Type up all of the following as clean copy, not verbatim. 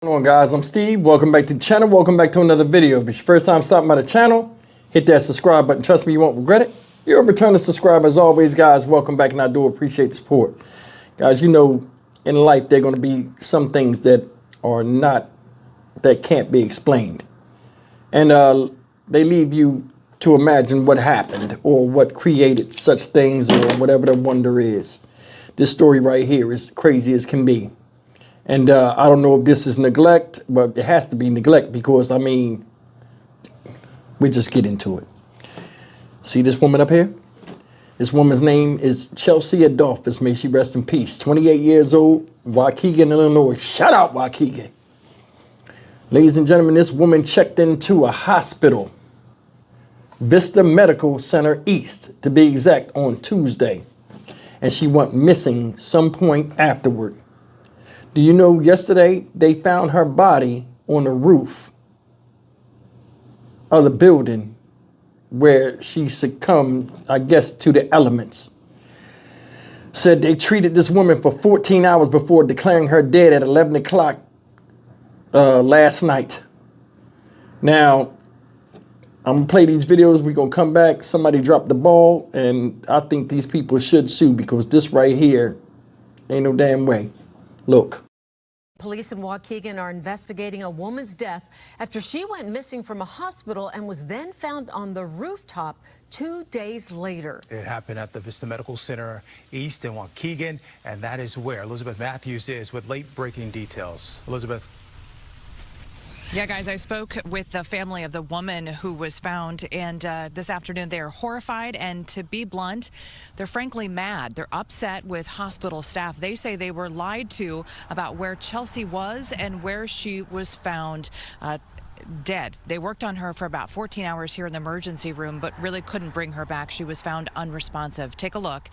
What's going on, guys? I'm Steve. Welcome back to the channel. Welcome back to another video. If it's your first time stopping by the channel, hit that subscribe button. Trust me, you won't regret it. You're a returning subscriber as always, guys. Welcome back, and I do appreciate the support. Guys, you know, in life, there are going to be some things that can't be explained. And they leave you to imagine what happened or what created such things or whatever the wonder is. This story right here is crazy as can be. And I don't know if this is neglect, but it has to be neglect because, I mean, we just get into it. See this woman up here? This woman's name is Chelsea Adolphus. May she rest in peace. 28 years old, Waukegan, Illinois. Shout out, Waukegan. Ladies and gentlemen, this woman checked into a hospital, Vista Medical Center East, to be exact, on Tuesday. And she went missing some point afterward. Do you know yesterday they found her body on the roof of the building where she succumbed, I guess, to the elements. Said they treated this woman for 14 hours before declaring her dead at 11 o'clock last night. Now, I'm going to play these videos. We're going to come back. Somebody dropped the ball, and I think these people should sue because this right here ain't no damn way. Look. Police in Waukegan are investigating a woman's death after she went missing from a hospital and was then found on the rooftop 2 days later. It happened at the Vista Medical Center East in Waukegan, and that is where Elizabeth Matthews is with late-breaking details. Elizabeth. Yeah, guys, I spoke with the family of the woman who was found, and this afternoon they are horrified, and to be blunt, they're frankly mad. They're upset with hospital staff. They say they were lied to about where Chelsea was and where she was found dead. They worked on her for about 14 hours here in the emergency room, but really couldn't bring her back. She was found unresponsive. Take a look.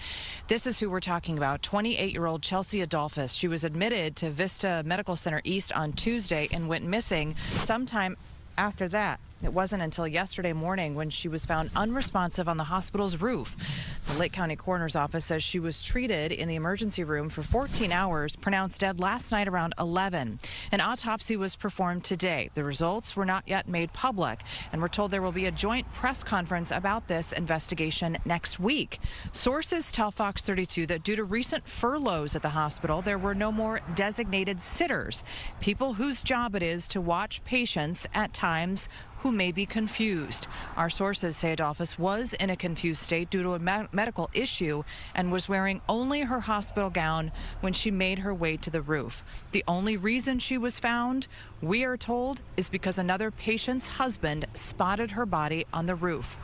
This is who we're talking about, 28-year-old Chelsea Adolphus. She was admitted to Vista Medical Center East on Tuesday and went missing sometime after that. It wasn't until yesterday morning when she was found unresponsive on the hospital's roof. The Lake County Coroner's Office says she was treated in the emergency room for 14 hours, pronounced dead last night around 11. An autopsy was performed today. The results were not yet made public, and we're told there will be a joint press conference about this investigation next week. Sources tell Fox 32 that due to recent furloughs at the hospital, there were no more designated sitters, people whose job it is to watch patients at times who may be confused. Our sources say Adolphus was in a confused state due to a medical issue and was wearing only her hospital gown when she made her way to the roof. The only reason she was found, we are told, is because another patient's husband spotted her body on the roof.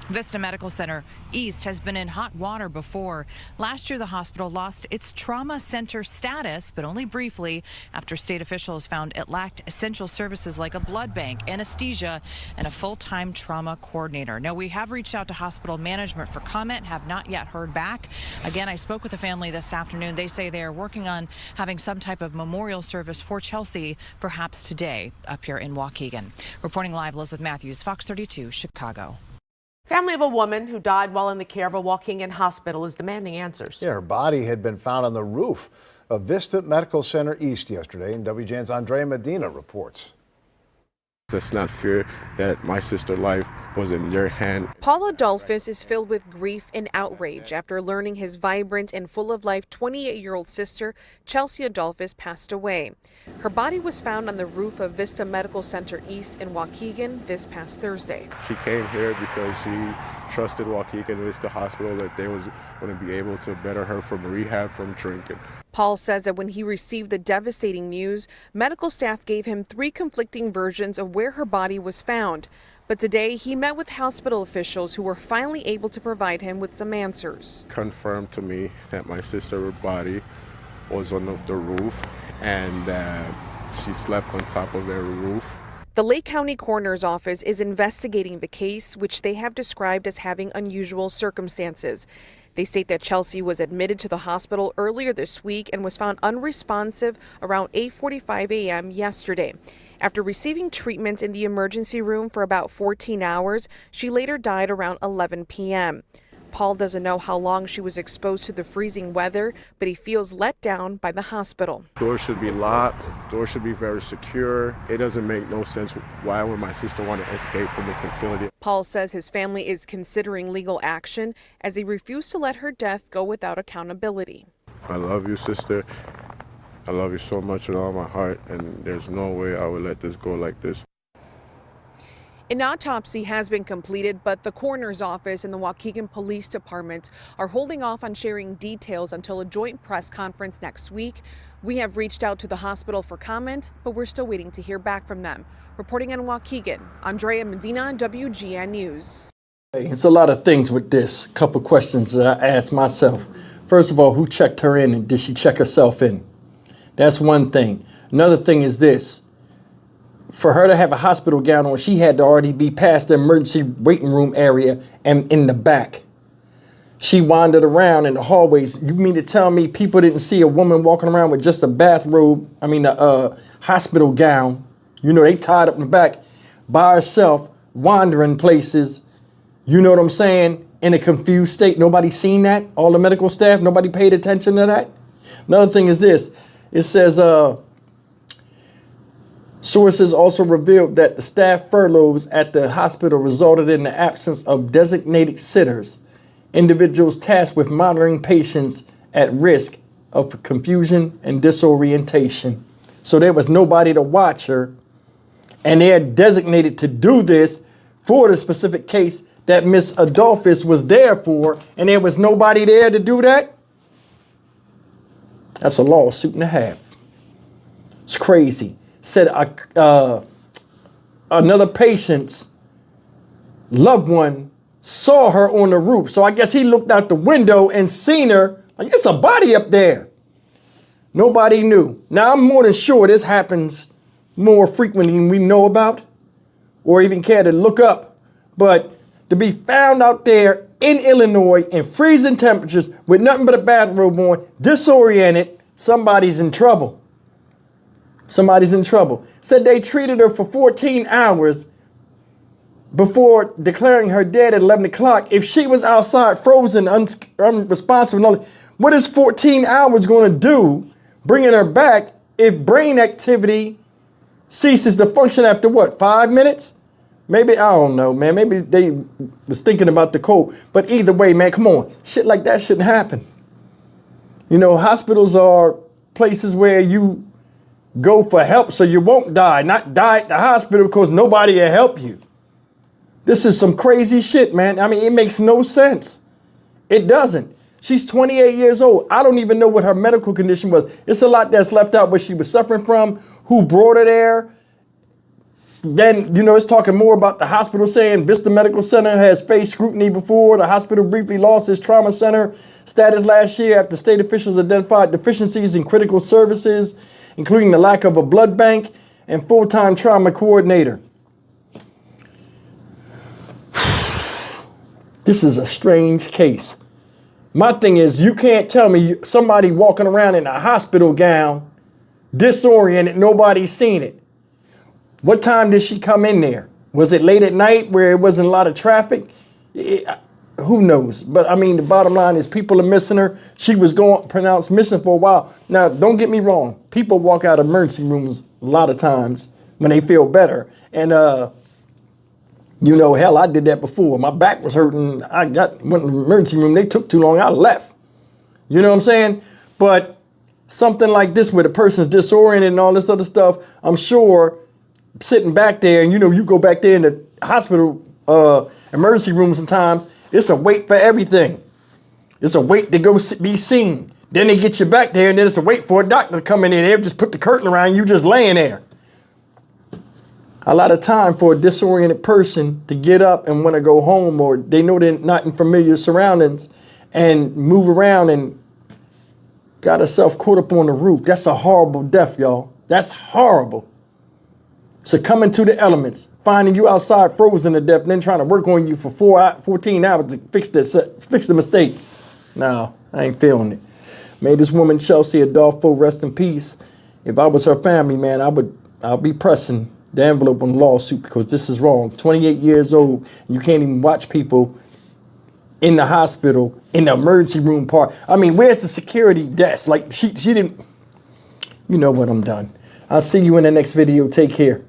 Vista Medical Center East has been in hot water before. Last year, the hospital lost its trauma center status, but only briefly, after state officials found it lacked essential services like a blood bank, anesthesia, and a full-time trauma coordinator. Now, we have reached out to hospital management for comment, have not yet heard back. Again, I spoke with the family this afternoon. They say they are working on having some type of memorial service for Chelsea, perhaps today, up here in Waukegan. Reporting live, Elizabeth Matthews, Fox 32, Chicago. Family of a woman who died while in the care of a Waukegan hospital is demanding answers. Yeah, her body had been found on the roof of Vista Medical Center East yesterday, and WGN's Andrea Medina reports. It's not fair that my sister's life was in their hand. Paul Adolphus is filled with grief and outrage after learning his vibrant and full of life 28-year-old sister, Chelsea Adolphus, passed away. Her body was found on the roof of Vista Medical Center East in Waukegan this past Thursday. She came here because she trusted Waukegan Vista Hospital that they was going to be able to better her from rehab from drinking. Paul says that when he received the devastating news, medical staff gave him 3 conflicting versions of where her body was found. But today he met with hospital officials who were finally able to provide him with some answers. Confirmed to me that my sister's body was on the roof and that she slept on top of their roof. The Lake County Coroner's Office is investigating the case, which they have described as having unusual circumstances. They state that Chelsea was admitted to the hospital earlier this week and was found unresponsive around 8:45 a.m. yesterday. After receiving treatment in the emergency room for about 14 hours, she later died around 11 p.m. Paul doesn't know how long she was exposed to the freezing weather, but he feels let down by the hospital. Doors should be locked. Doors should be very secure. It doesn't make no sense why would my sister want to escape from the facility. Paul says his family is considering legal action as he refused to let her death go without accountability. I love you, sister. I love you so much with all my heart, and there's no way I would let this go like this. An autopsy has been completed, but the coroner's office and the Waukegan Police Department are holding off on sharing details until a joint press conference next week. We have reached out to the hospital for comment, but we're still waiting to hear back from them. Reporting in Waukegan, Andrea Medina, WGN News. It's a lot of things with this. A couple questions that I asked myself. First of all, who checked her in, and did she check herself in? That's one thing. Another thing is this. For her to have a hospital gown on, she had to already be past the emergency waiting room area and in the back. She wandered around in the hallways. You mean to tell me people didn't see a woman walking around with just a bathrobe, a hospital gown? You know, they tied up in the back by herself, wandering places. You know what I'm saying? In a confused state. Nobody seen that? All the medical staff, nobody paid attention to that? Another thing is this. It says, sources also revealed that the staff furloughs at the hospital resulted in the absence of designated sitters, individuals tasked with monitoring patients at risk of confusion and disorientation. So there was nobody to watch her, and they are designated to do this for the specific case that Miss Adolphus was there for, and there was nobody there to do that. That's a lawsuit and a half. It's crazy. Said another patient's loved one saw her on the roof. So I guess he looked out the window and seen her. Like, it's a body up there. Nobody knew. Now, I'm more than sure this happens more frequently than we know about or even care to look up. But to be found out there in Illinois in freezing temperatures with nothing but a bathrobe on, disoriented, somebody's in trouble. Somebody's in trouble. Said they treated her for 14 hours before declaring her dead at 11 o'clock. If she was outside frozen, unresponsive, what is 14 hours going to do bringing her back if brain activity ceases to function after what, 5 minutes? Maybe, I don't know, man. Maybe they was thinking about the cold. But either way, man, come on. Shit like that shouldn't happen. You know, hospitals are places where you go for help so you won't die, not die at the hospital because nobody will help you. This is some crazy shit, man. I mean, it makes no sense. It doesn't. She's 28 years old. I don't even know what her medical condition was. It's a lot that's left out, what she was suffering from, who brought her there. Then, you know, it's talking more about the hospital saying Vista Medical Center has faced scrutiny before. The hospital briefly lost its trauma center status last year after state officials identified deficiencies in critical services, including the lack of a blood bank and full-time trauma coordinator. This is a strange case. My thing is, you can't tell me somebody walking around in a hospital gown, disoriented, nobody's seen it. What time did she come in there? Was it late at night where it wasn't a lot of traffic? Who knows? But I mean, the bottom line is people are missing her. She was pronounced missing for a while. Now, don't get me wrong. People walk out of emergency rooms a lot of times when they feel better. And, you know, hell, I did that before. My back was hurting. I went to the emergency room. They took too long. I left. You know what I'm saying? But something like this where the person's disoriented and all this other stuff, I'm sure sitting back there, and you know, you go back there in the hospital emergency room sometimes, it's a wait for everything. It's a wait to go be seen. Then they get you back there, and then it's a wait for a doctor to come in there. Just put the curtain around you, just laying there. A lot of time for a disoriented person to get up and want to go home, or they know they're not in familiar surroundings and move around and got herself caught up on the roof. That's a horrible death, y'all. That's horrible. Succumbing to the elements, finding you outside frozen to death, and then trying to work on you for 14 hours to fix the mistake. No, I ain't feeling it. May this woman Chelsea Adolfo rest in peace. If I was her family, man, I'll be pressing the envelope on the lawsuit because this is wrong. 28 years old, and you can't even watch people in the hospital, in the emergency room part. I mean, where's the security desk? Like, she didn't, you know what, I'm done. I'll see you in the next video. Take care.